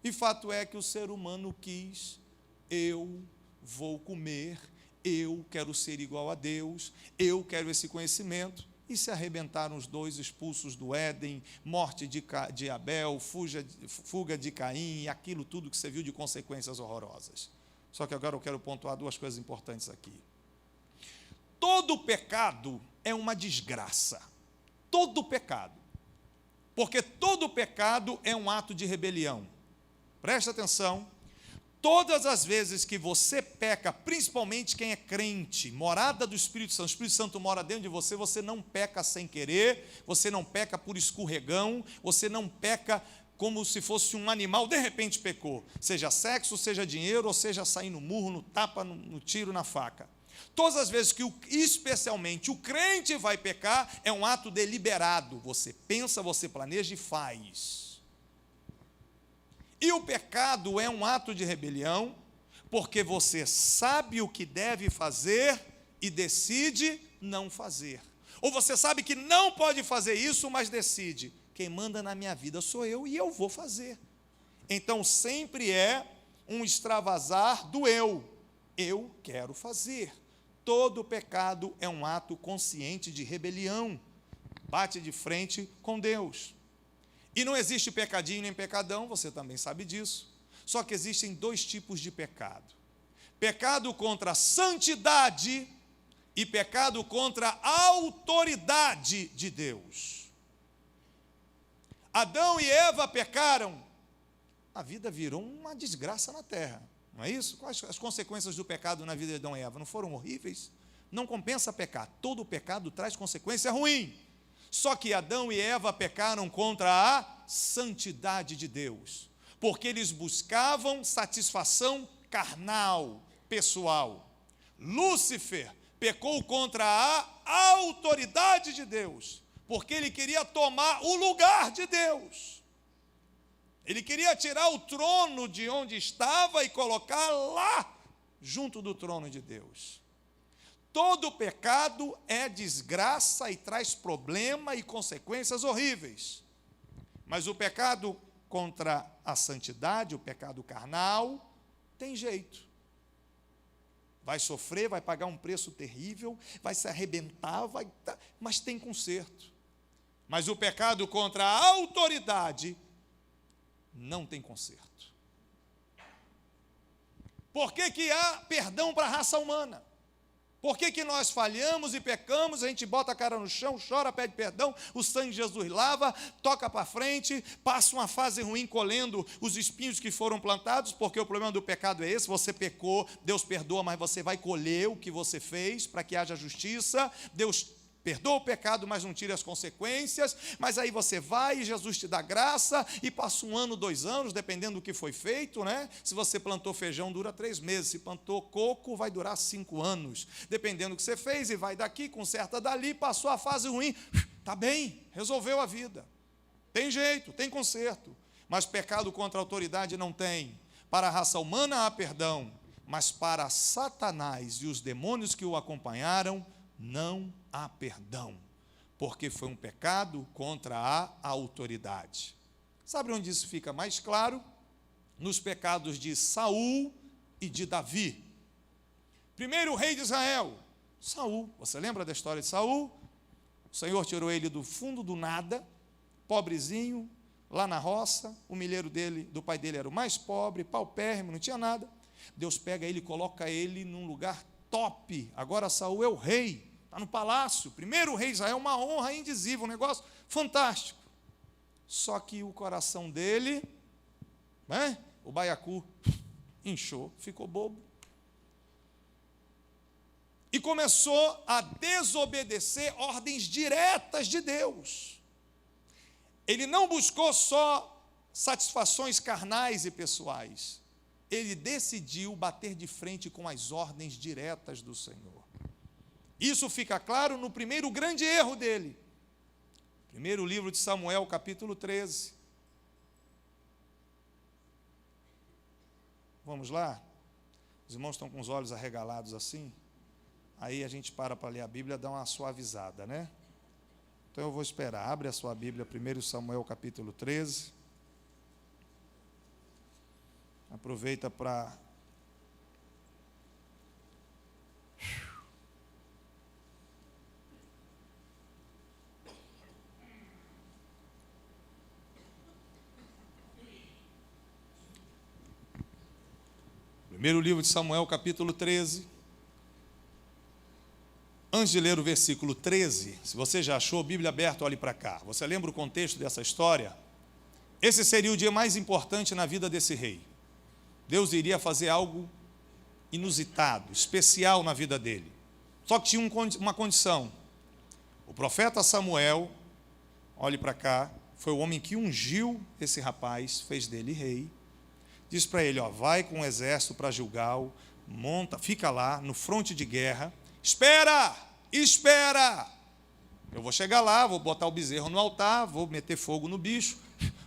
E fato é que o ser humano quis: eu vou comer, eu quero ser igual a Deus, eu quero esse conhecimento. E se arrebentaram os dois, expulsos do Éden, morte de Abel, fuga de Caim, e aquilo tudo que você viu de consequências horrorosas. Só que agora eu quero pontuar duas coisas importantes aqui. Todo pecado é uma desgraça. Todo pecado. Porque todo pecado é um ato de rebelião. Presta atenção. Todas as vezes que você peca, principalmente quem é crente, morada do Espírito Santo, o Espírito Santo mora dentro de você, você não peca sem querer, você não peca por escorregão, você não peca como se fosse um animal, de repente pecou, seja sexo, seja dinheiro, ou seja sair no murro, no tapa, no tiro, na faca. Todas as vezes que, especialmente, o crente vai pecar, é um ato deliberado, você pensa, você planeja e faz. E o pecado é um ato de rebelião, porque você sabe o que deve fazer e decide não fazer. Ou você sabe que não pode fazer isso, mas decide: quem manda na minha vida sou eu e eu vou fazer. Então sempre é um extravasar do eu. Eu quero fazer. Todo pecado é um ato consciente de rebelião. Bate de frente com Deus. E não existe pecadinho nem pecadão, você também sabe disso. Só que existem dois tipos de pecado: pecado contra a santidade e pecado contra a autoridade de Deus. Adão e Eva pecaram, a vida virou uma desgraça na terra, não é isso? Quais as consequências do pecado na vida de Adão e Eva? Não foram horríveis? Não compensa pecar, todo pecado traz consequência ruim. Só que Adão e Eva pecaram contra a santidade de Deus, porque eles buscavam satisfação carnal, pessoal. Lúcifer pecou contra a autoridade de Deus, porque ele queria tomar o lugar de Deus. Ele queria tirar o trono de onde estava e colocar lá, junto do trono de Deus. Todo pecado é desgraça e traz problema e consequências horríveis. Mas o pecado contra a santidade, o pecado carnal, tem jeito. Vai sofrer, vai pagar um preço terrível, vai se arrebentar, mas tem conserto. Mas o pecado contra a autoridade não tem conserto. Por que há perdão para a raça humana? Por que nós falhamos e pecamos, a gente bota a cara no chão, chora, pede perdão, o sangue de Jesus lava, toca para frente, passa uma fase ruim colhendo os espinhos que foram plantados, porque o problema do pecado é esse: você pecou, Deus perdoa, mas você vai colher o que você fez para que haja justiça. Deus perdoa o pecado, mas não tira as consequências, mas aí você vai e Jesus te dá graça, e passa 1 ano, 2 anos, dependendo do que foi feito, né? Se você plantou feijão, dura 3 meses, se plantou coco, vai durar 5 anos, dependendo do que você fez, e vai daqui, conserta dali, passou a fase ruim, está bem, resolveu a vida, tem jeito, tem conserto. Mas pecado contra a autoridade não tem. Para a raça humana há perdão, mas para Satanás e os demônios que o acompanharam, não há perdão, porque foi um pecado contra a autoridade. Sabe onde isso fica mais claro? Nos pecados de Saul e de Davi. Primeiro rei de Israel, Saul. Você lembra da história de Saul? O Senhor tirou ele do fundo do nada, pobrezinho, lá na roça. O milheiro do pai dele era o mais pobre, paupérrimo, não tinha nada. Deus pega ele e coloca ele num lugar top. Agora Saul é o rei, está no palácio, primeiro rei de Israel, uma honra indizível, um negócio fantástico. Só que o coração dele, o baiacu, inchou, ficou bobo. E começou a desobedecer ordens diretas de Deus. Ele não buscou só satisfações carnais e pessoais. Ele decidiu bater de frente com as ordens diretas do Senhor. Isso fica claro no primeiro grande erro dele. Primeiro livro de Samuel, capítulo 13. Vamos lá? Os irmãos estão com os olhos arregalados assim? Aí a gente para ler a Bíblia, dá uma suavizada, né? Então eu vou esperar. Abre a sua Bíblia, 1 Samuel, capítulo 13. Aproveita para... Primeiro livro de Samuel, capítulo 13. Antes de ler o versículo 13, se você já achou a Bíblia aberta, olhe para cá. Você lembra o contexto dessa história? Esse seria o dia mais importante na vida desse rei. Deus iria fazer algo inusitado, especial na vida dele. Só que tinha uma condição. O profeta Samuel, olhe para cá, foi o homem que ungiu esse rapaz, fez dele rei. Diz para ele, vai com o exército para Gilgal, monta, fica lá no fronte de guerra, espera, eu vou chegar lá, vou botar o bezerro no altar, vou meter fogo no bicho,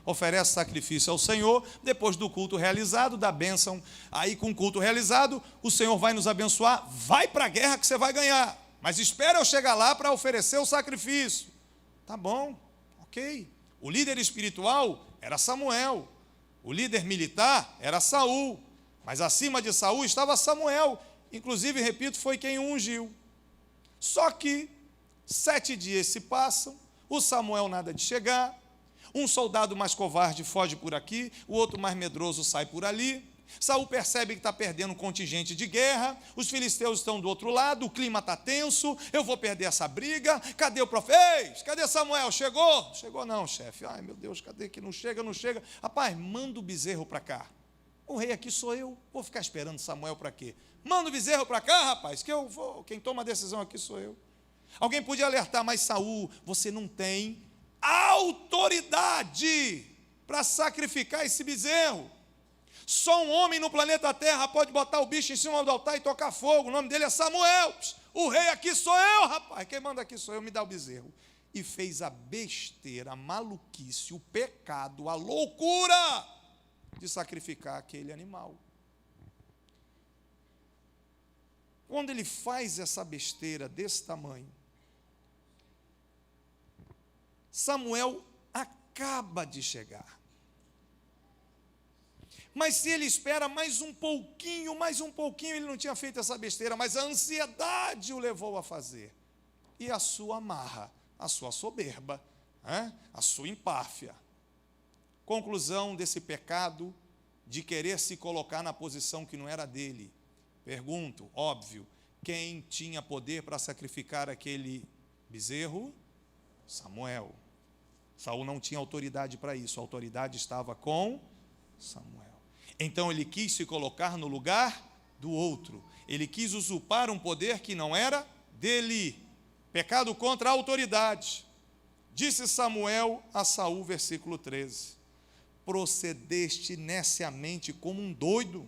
oferece sacrifício ao Senhor, depois do culto realizado, dá bênção, aí com o culto realizado, o Senhor vai nos abençoar, vai para a guerra que você vai ganhar, mas espera eu chegar lá para oferecer o sacrifício. Tá bom, ok. O líder espiritual era Samuel, o líder militar era Saul, mas acima de Saul estava Samuel, inclusive, repito, foi quem o ungiu. Só que 7 dias se passam, o Samuel nada de chegar, um soldado mais covarde foge por aqui, o outro mais medroso sai por ali, Saul percebe que está perdendo um contingente de guerra, os filisteus estão do outro lado, o clima está tenso, eu vou perder essa briga, cadê o profeta? Cadê Samuel? Chegou? Chegou não, chefe. Ai, meu Deus, cadê que não chega, não chega? Rapaz, manda o bezerro para cá. O rei aqui sou eu, vou ficar esperando Samuel para quê? Manda o bezerro para cá, rapaz, que eu vou, quem toma a decisão aqui sou eu. Alguém podia alertar, mas Saul, você não tem autoridade para sacrificar esse bezerro. Só um homem no planeta Terra pode botar o bicho em cima do altar e tocar fogo. O nome dele é Samuel. O rei aqui sou eu, rapaz. Quem manda aqui sou eu, me dá o bezerro. E fez a besteira, a maluquice, o pecado, a loucura de sacrificar aquele animal. Quando ele faz essa besteira desse tamanho, Samuel acaba de chegar. Mas se ele espera mais um pouquinho, ele não tinha feito essa besteira, mas a ansiedade o levou a fazer. E a sua marra, a sua soberba, a sua empáfia. Conclusão desse pecado de querer se colocar na posição que não era dele. Pergunto, óbvio, quem tinha poder para sacrificar aquele bezerro? Samuel. Saul não tinha autoridade para isso, a autoridade estava com Samuel. Então ele quis se colocar no lugar do outro. Ele quis usurpar um poder que não era dele. Pecado contra a autoridade. Disse Samuel a Saul, versículo 13: procedeste neciamente como um doido.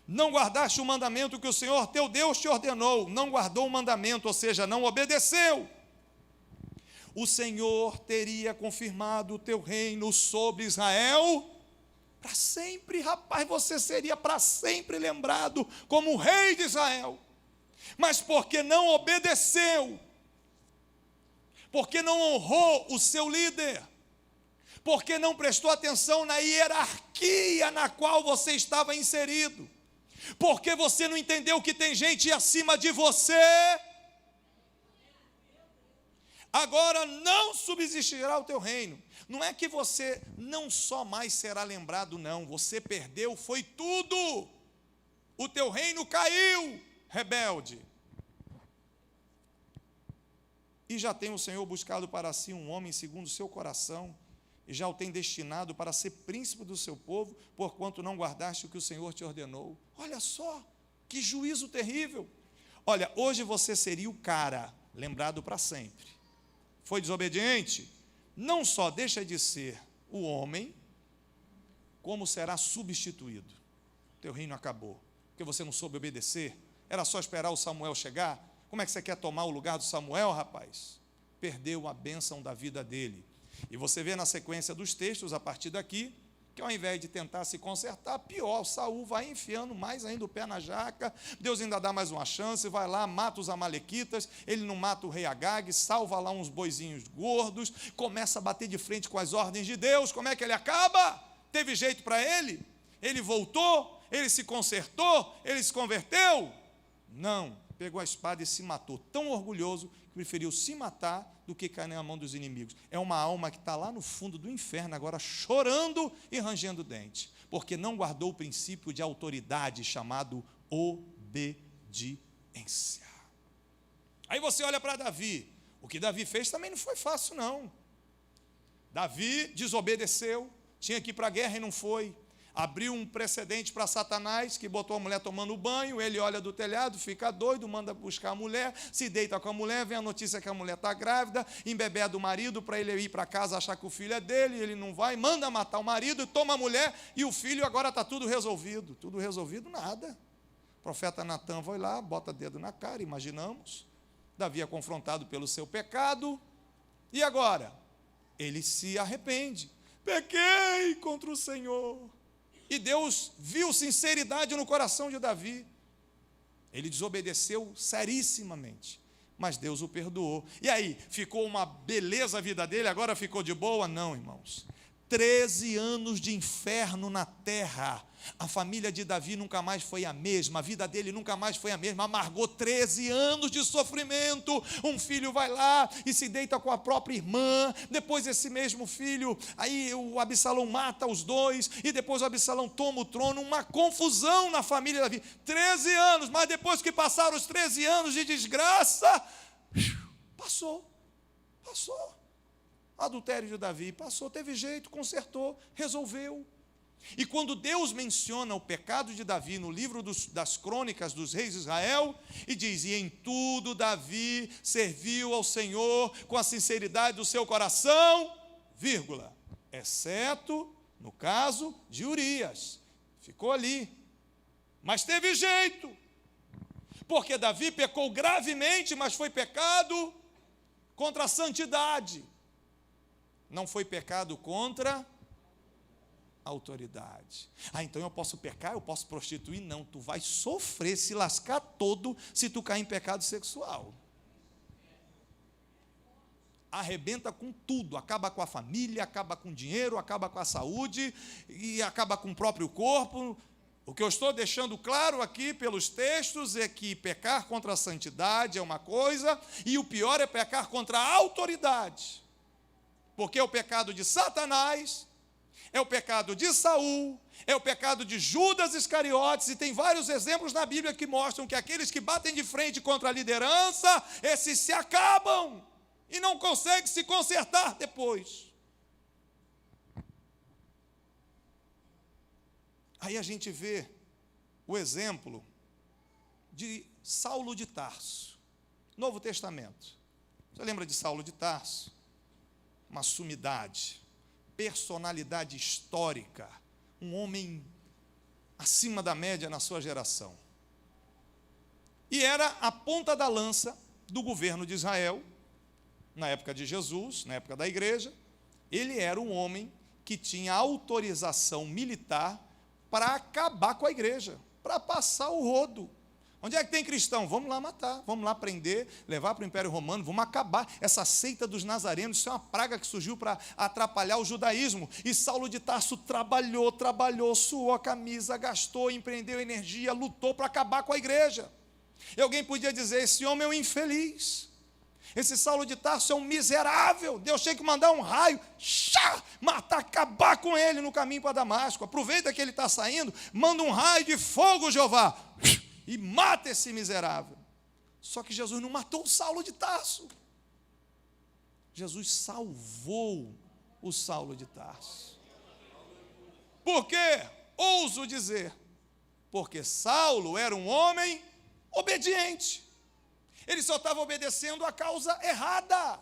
Não guardaste o mandamento que o Senhor teu Deus te ordenou. Não guardou o mandamento, ou seja, não obedeceu. O Senhor teria confirmado o teu reino sobre Israel para sempre. Rapaz, você seria para sempre lembrado como o rei de Israel. Mas porque não obedeceu, porque não honrou o seu líder, porque não prestou atenção na hierarquia na qual você estava inserido, porque você não entendeu que tem gente acima de você, agora não subsistirá o teu reino. Não é que você não só mais será lembrado, não. Você perdeu, foi tudo. O teu reino caiu, rebelde. E já tem o Senhor buscado para si um homem segundo o seu coração, e já o tem destinado para ser príncipe do seu povo, porquanto não guardaste o que o Senhor te ordenou. Olha só, que juízo terrível. Olha, hoje você seria o cara lembrado para sempre. Foi desobediente? Não só deixa de ser o homem, como será substituído. Teu reino acabou, porque você não soube obedecer. Era só esperar o Samuel chegar. Como é que você quer tomar o lugar do Samuel, rapaz? Perdeu a bênção da vida dele. E você vê na sequência dos textos, a partir daqui, que ao invés de tentar se consertar, pior, Saul vai enfiando mais ainda o pé na jaca, Deus ainda dá mais uma chance, vai lá, mata os amalequitas, ele não mata o rei Agag, salva lá uns boizinhos gordos, começa a bater de frente com as ordens de Deus. Como é que ele acaba? Teve jeito para ele? Ele voltou? Ele se consertou? Ele se converteu? Não, pegou a espada e se matou, tão orgulhoso que preferiu se matar do que cair na mão dos inimigos. É uma alma que está lá no fundo do inferno agora, chorando e rangendo o dente, porque não guardou o princípio de autoridade chamado obediência. Aí você olha para Davi, o que Davi fez também não foi fácil não. Davi desobedeceu, tinha que ir para a guerra e não foi. Abriu um precedente para Satanás, que botou a mulher tomando banho, ele olha do telhado, fica doido, manda buscar a mulher, se deita com a mulher, vem a notícia que a mulher está grávida, embebeda o marido para ele ir para casa achar que o filho é dele, ele não vai, manda matar o marido, toma a mulher e o filho, agora está tudo resolvido. Tudo resolvido? Nada. O profeta Natan vai lá, bota dedo na cara, imaginamos. Davi é confrontado pelo seu pecado, e agora? Ele se arrepende. Pequei contra o Senhor. E Deus viu sinceridade no coração de Davi. Ele desobedeceu serissimamente, mas Deus o perdoou. E aí, ficou uma beleza a vida dele, agora ficou de boa? Não, irmãos. 13 anos de inferno na terra. A família de Davi nunca mais foi a mesma, a vida dele nunca mais foi a mesma, amargou 13 anos de sofrimento. Um filho vai lá e se deita com a própria irmã, depois esse mesmo filho, aí o Absalão mata os dois, e depois o Absalão toma o trono, uma confusão na família de Davi. 13 anos, mas depois que passaram os 13 anos de desgraça, passou. Adultério de Davi, passou, teve jeito, consertou, resolveu. E quando Deus menciona o pecado de Davi no livro das crônicas dos reis de Israel, e diz, e em tudo Davi serviu ao Senhor com a sinceridade do seu coração, vírgula, exceto no caso de Urias, ficou ali, mas teve jeito, porque Davi pecou gravemente, mas foi pecado contra a santidade, não foi pecado contra a autoridade. Então eu posso pecar, eu posso prostituir? Não, tu vai sofrer, se lascar todo, se tu cair em pecado sexual. Arrebenta com tudo, acaba com a família, acaba com o dinheiro, acaba com a saúde, e acaba com o próprio corpo. O que eu estou deixando claro aqui pelos textos é que pecar contra a santidade é uma coisa, e o pior é pecar contra a autoridade, porque é o pecado de Satanás, é o pecado de Saul, é o pecado de Judas Iscariotes, e tem vários exemplos na Bíblia que mostram que aqueles que batem de frente contra a liderança, esses se acabam e não conseguem se consertar depois. Aí a gente vê o exemplo de Saulo de Tarso, Novo Testamento. Você lembra de Saulo de Tarso? Uma sumidade, personalidade histórica, um homem acima da média na sua geração. E era a ponta da lança do governo de Israel, na época de Jesus, na época da igreja. Ele era um homem que tinha autorização militar para acabar com a igreja, para passar o rodo. Onde é que tem cristão? Vamos lá matar, vamos lá prender, levar para o Império Romano, vamos acabar. Essa seita dos nazarenos, isso é uma praga que surgiu para atrapalhar o judaísmo. E Saulo de Tarso trabalhou, suou a camisa, gastou, empreendeu energia, lutou para acabar com a igreja. E alguém podia dizer, esse homem é um infeliz. Esse Saulo de Tarso é um miserável. Deus tinha que mandar um raio, matar, acabar com ele no caminho para Damasco. Aproveita que ele está saindo, manda um raio de fogo, Jeová, e mata esse miserável. Só que Jesus não matou o Saulo de Tarso. Jesus salvou o Saulo de Tarso. Por quê? Ouso dizer, porque Saulo era um homem obediente. Ele só estava obedecendo a causa errada.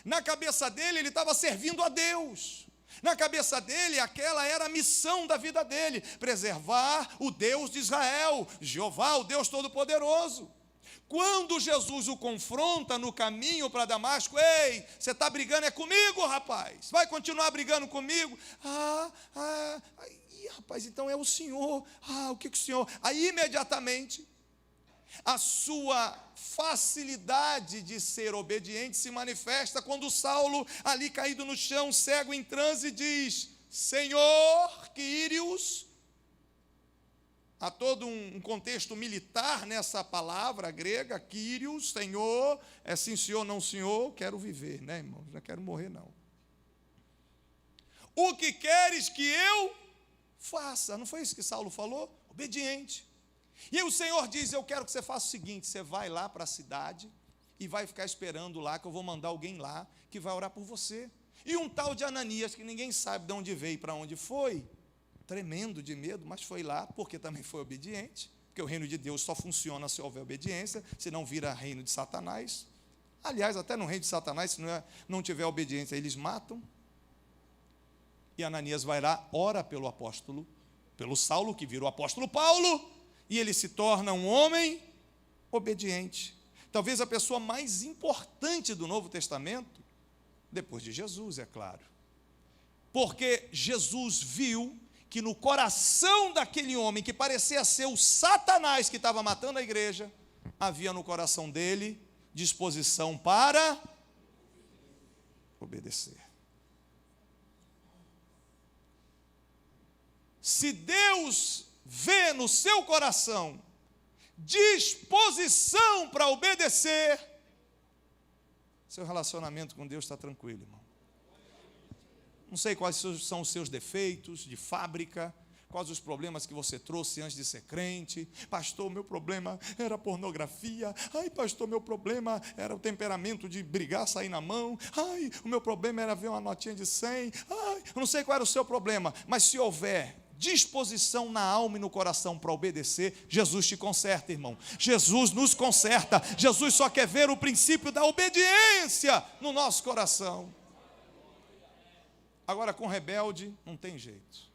Na cabeça dele, ele estava servindo a Deus. Na cabeça dele, aquela era a missão da vida dele, preservar o Deus de Israel, Jeová, o Deus Todo-Poderoso. Quando Jesus o confronta no caminho para Damasco, ei, você está brigando é comigo, rapaz, vai continuar brigando comigo? Rapaz, então é o Senhor, o que o Senhor... Aí imediatamente, a sua facilidade de ser obediente se manifesta quando Saulo, ali caído no chão, cego em transe, diz, Senhor, Quírios, há todo um contexto militar nessa palavra grega, Quírios, Senhor, é sim, senhor, não, senhor, quero viver, né, irmãos? Não quero morrer, não. O que queres que eu faça? Não foi isso que Saulo falou? Obediente. E aí o Senhor diz, eu quero que você faça o seguinte, você vai lá para a cidade e vai ficar esperando lá, que eu vou mandar alguém lá, que vai orar por você. E um tal de Ananias, que ninguém sabe de onde veio e para onde foi, tremendo de medo, mas foi lá, porque também foi obediente, porque o reino de Deus só funciona se houver obediência, senão vira reino de Satanás. Aliás, até no reino de Satanás, se não tiver obediência, eles matam. E Ananias vai lá, ora pelo apóstolo, pelo Saulo, que vira o apóstolo Paulo, e ele se torna um homem obediente. Talvez a pessoa mais importante do Novo Testamento, depois de Jesus, é claro. Porque Jesus viu que no coração daquele homem, que parecia ser o Satanás que estava matando a igreja, havia no coração dele disposição para obedecer. Se Deus vê no seu coração disposição para obedecer, seu relacionamento com Deus está tranquilo, irmão. Não sei quais são os seus defeitos de fábrica, quais os problemas que você trouxe antes de ser crente. Pastor, meu problema era pornografia. Ai, pastor, meu problema era o temperamento de brigar, sair na mão. Ai, o meu problema era ver uma notinha de 100. Ai, eu não sei qual era o seu problema, mas se houver disposição na alma e no coração para obedecer, Jesus te conserta, irmão. Jesus nos conserta. Jesus só quer ver o princípio da obediência no nosso coração. Agora, com rebelde, não tem jeito.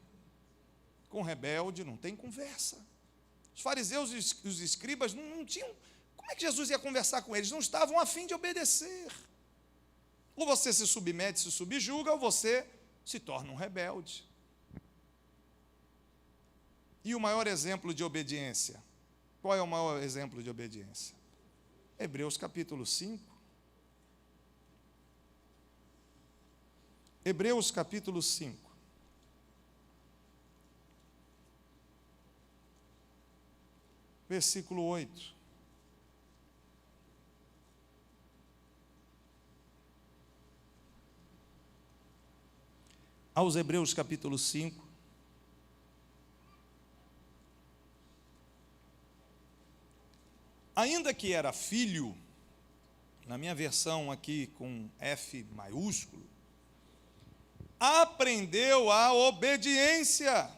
Com rebelde, não tem conversa. Os fariseus e os escribas não tinham... Como é que Jesus ia conversar com eles? Não estavam a fim de obedecer. Ou você se submete, se subjuga, ou você se torna um rebelde. E o maior exemplo de obediência? Qual é o maior exemplo de obediência? Hebreus capítulo 5. Hebreus capítulo 5. Versículo 8. Aos Hebreus capítulo 5. Ainda que era filho, na minha versão aqui com F maiúsculo, aprendeu a obediência